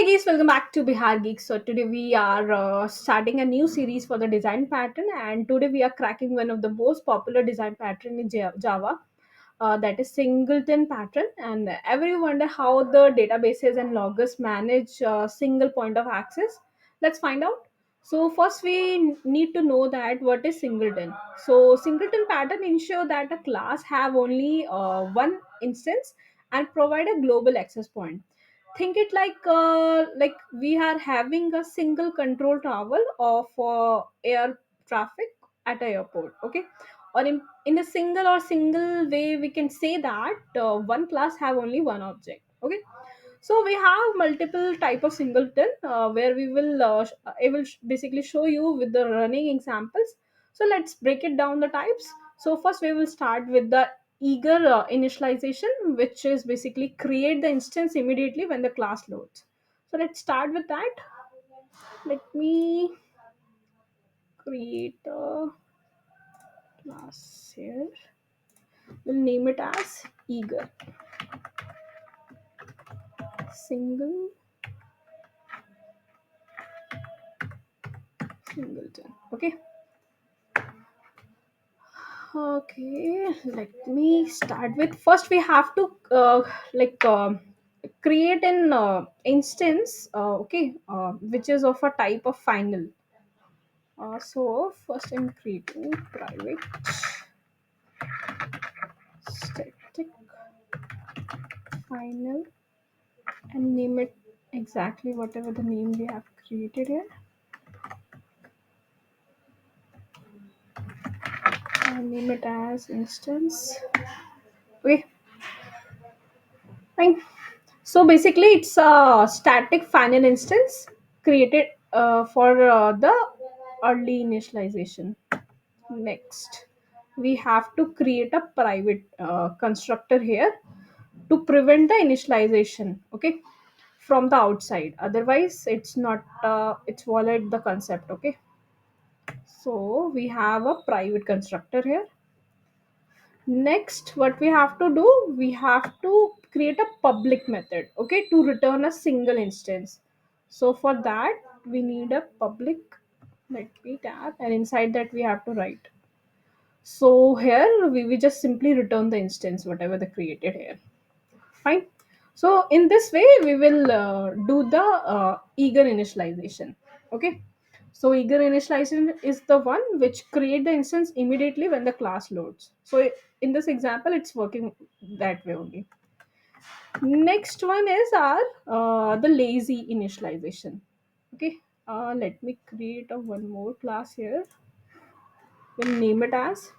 Hey guys, welcome back to BiharGeeks. So today we are starting a new series for the design pattern, and today we are cracking one of the most popular design pattern in Java, that is Singleton Pattern. And ever wonder how the databases and loggers manage single point of access? Let's find out. So first we need to know that what is Singleton. So Singleton Pattern ensure that a class have only one instance and provide a global access point. Think it like we are having a single control tower of air traffic at a airport. Okay, or in a single way we can say that one class have only one object. Okay, so we have multiple type of singleton where we will I will basically show you with the running examples. So let's break it down the types. So first we will start with the eager initialization, which is basically create the instance immediately when the class loads. So let's start with that. Let me create a class here. We'll name it as eager single singleton. Okay. Okay, let me start with first we have to like create an instance, okay, which is of a type of final. So first I'm creating private static final and name it exactly whatever the name we have created here. And name it as instance. Okay, fine. So basically, it's a static final instance created for the early initialization. Next, we have to create a private constructor here to prevent the initialization. Okay, from the outside. Otherwise, it's not. It's violate the concept. Okay. So we have a private constructor here. Next, what we have to do, we have to create a public method, okay, to return a single instance. So for that, we need a public, let me tab, and inside that we have to write. So here we just simply return the instance, whatever the created here. Fine. So in this way, we will do the eager initialization. Okay. So eager initialization is the one which create the instance immediately when the class loads. So in this example, it's working that way only. Next one is our the lazy initialization. Okay. Let me create a one more class here. We'll name it as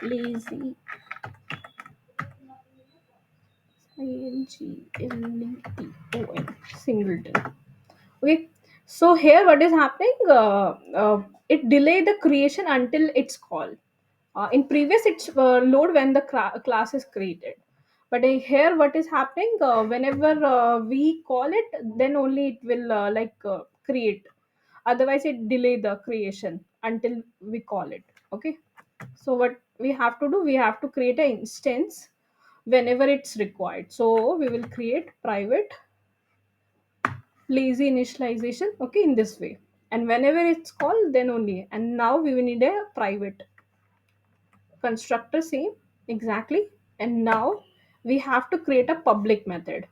lazy singleton. Okay, so here what is happening? It delay the creation until it's called. In previous, it's load when the class is created, but here what is happening? Whenever we call it, then only it will create. Otherwise, it delay the creation until we call it. Okay, so what we have to do? We have to create an instance whenever it's required. So we will create private lazy initialization, okay, in this way, and whenever it's called then only, and now we will need a private constructor same exactly, and now we have to create a public method.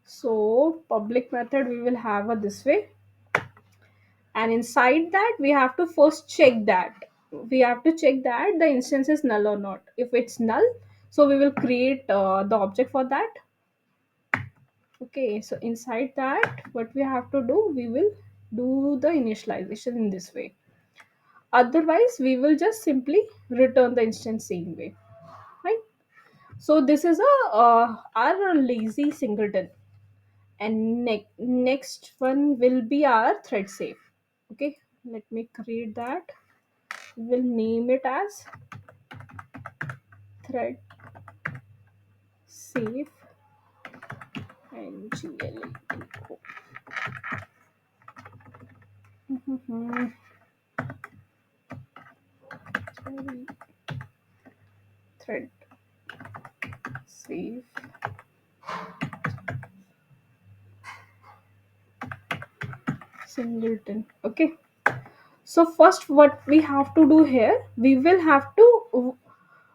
So public method we will have a this way, and inside that we have to first check that the instance is null or not. If it's null, so we will create the object for that. Okay, so inside that, what we have to do, we will do the initialization in this way. Otherwise, we will just simply return the instance same way, right? So this is a our lazy singleton, and next one will be our thread safe. Okay, let me create that. We'll name it as thread safe and GLATO. Sorry, thread safe Singleton. Okay. So first what we have to do here, we will have to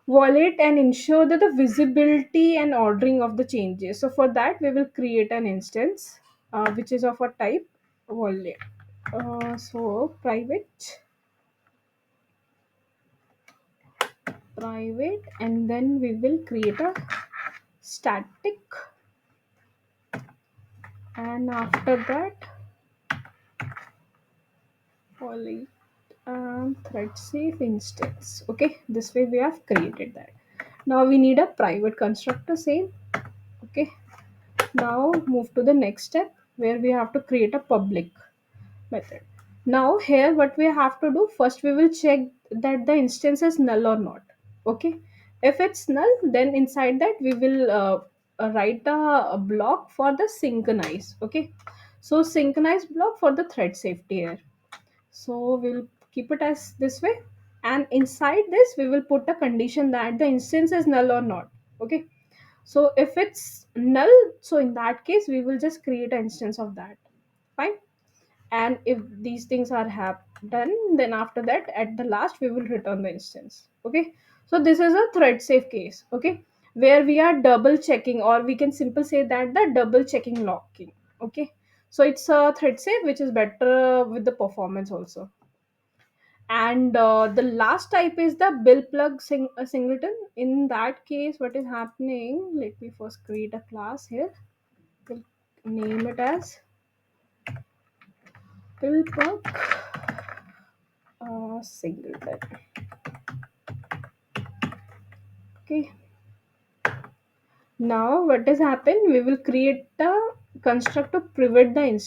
wallet and ensure that the visibility and ordering of the changes. So for that we will create an instance which is of a type wallet. So private, and then we will create a static, and after that wallet thread safe instance. Okay, this way we have created that. Now we need a private constructor, same. Okay, now move to the next step where we have to create a public method. Now here what we have to do, first we will check that the instance is null or not. Okay, if it's null, then inside that we will write a block for the synchronize. Okay, so synchronize block for the thread safety here. So we'll keep it as this way, and inside this we will put a condition that the instance is null or not. Okay, so if it's null, so in that case we will just create an instance of that. Fine. And if these things are done, then after that at the last we will return the instance. Okay, so this is a thread safe case. Okay, where we are double checking, or we can simply say that the double checking locking. Okay, so it's a thread safe which is better with the performance also. And the last type is the bill plug singleton. In that case what is happening, let me first create a class here. We'll name it as bill plug singleton. Okay, now what has happened, we will create a construct to prevent the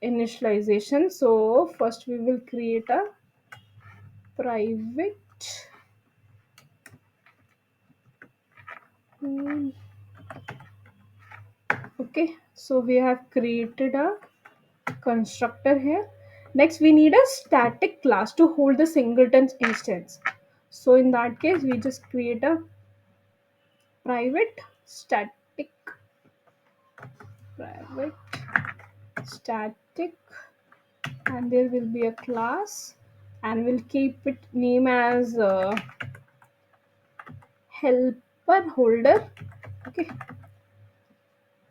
initialization. So first we will create a private. Hmm, okay, so we have created a constructor here. Next we need a static class to hold the singleton instance. So in that case we just create a private static, private static, and there will be a class, and we'll keep it name as helper holder. Okay,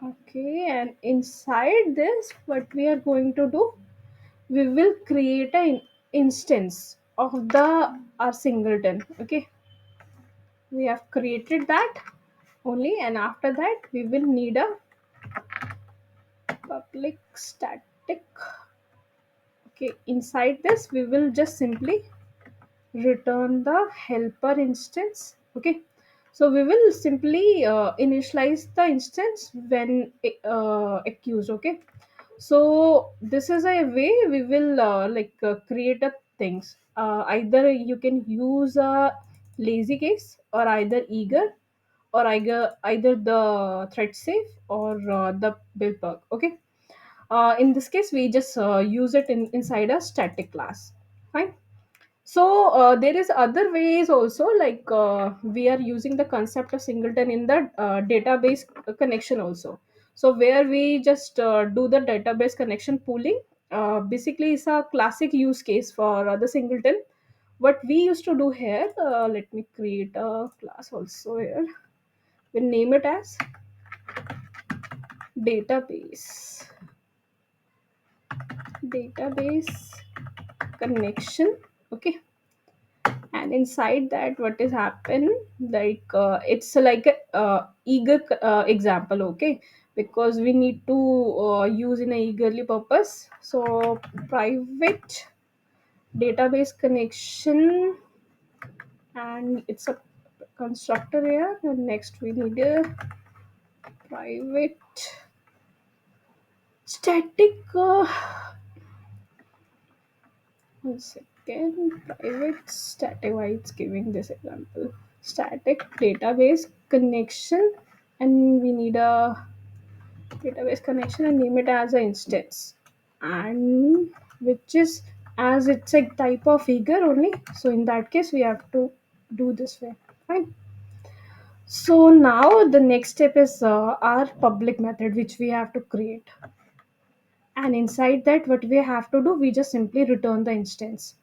okay, and inside this what we are going to do, we will create an instance of the our singleton. Okay, we have created that only, and after that we will need a public static. Okay, inside this we will just simply return the helper instance. Okay, so we will simply initialize the instance when accused. Okay, so this is a way we will create a things. Either you can use a lazy case, or either eager, or either the thread safe, or the build bug. Okay, in this case we just use it inside a static class. Fine. So there is other ways also, like we are using the concept of singleton in the database connection also. So where we just do the database connection pooling. Basically it's a classic use case for the singleton. What we used to do here, let me create a class also here. We'll name it as database, database connection. Okay, and inside that what is happen, like it's like a eager example. Okay, because we need to use in a eagerly purpose. So private database connection, and it's a constructor here, and next we need a private static, one second, private static, why it's giving this example, static database connection, and we need a database connection and name it as an instance, and which is, as it's a type of figure only, so in that case we have to do this way. Fine. So now the next step is our public method which we have to create. And inside that, what we have to do, we just simply return the instance.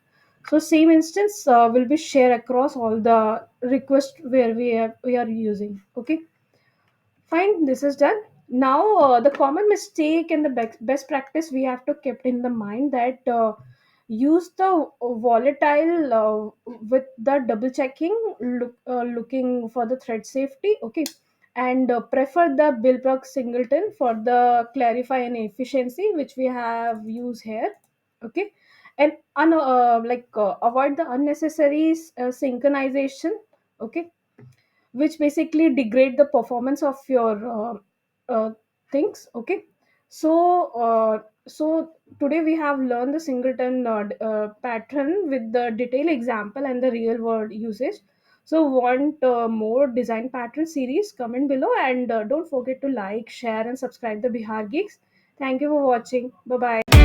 So same instance will be shared across all the requests where we are using. Okay, fine, this is done. Now the common mistake and the best practice we have to keep in the mind that use the volatile with the double checking, looking for the thread safety. Okay, and prefer the build singleton for the clarify and efficiency, which we have used here. Okay, and avoid the unnecessary synchronization. Okay, which basically degrade the performance of your things. Okay, so today we have learned the singleton pattern with the detailed example and the real world usage. So want more design pattern series, comment below, and don't forget to like, share and subscribe the Bihar Geeks. Thank you for watching. Bye bye.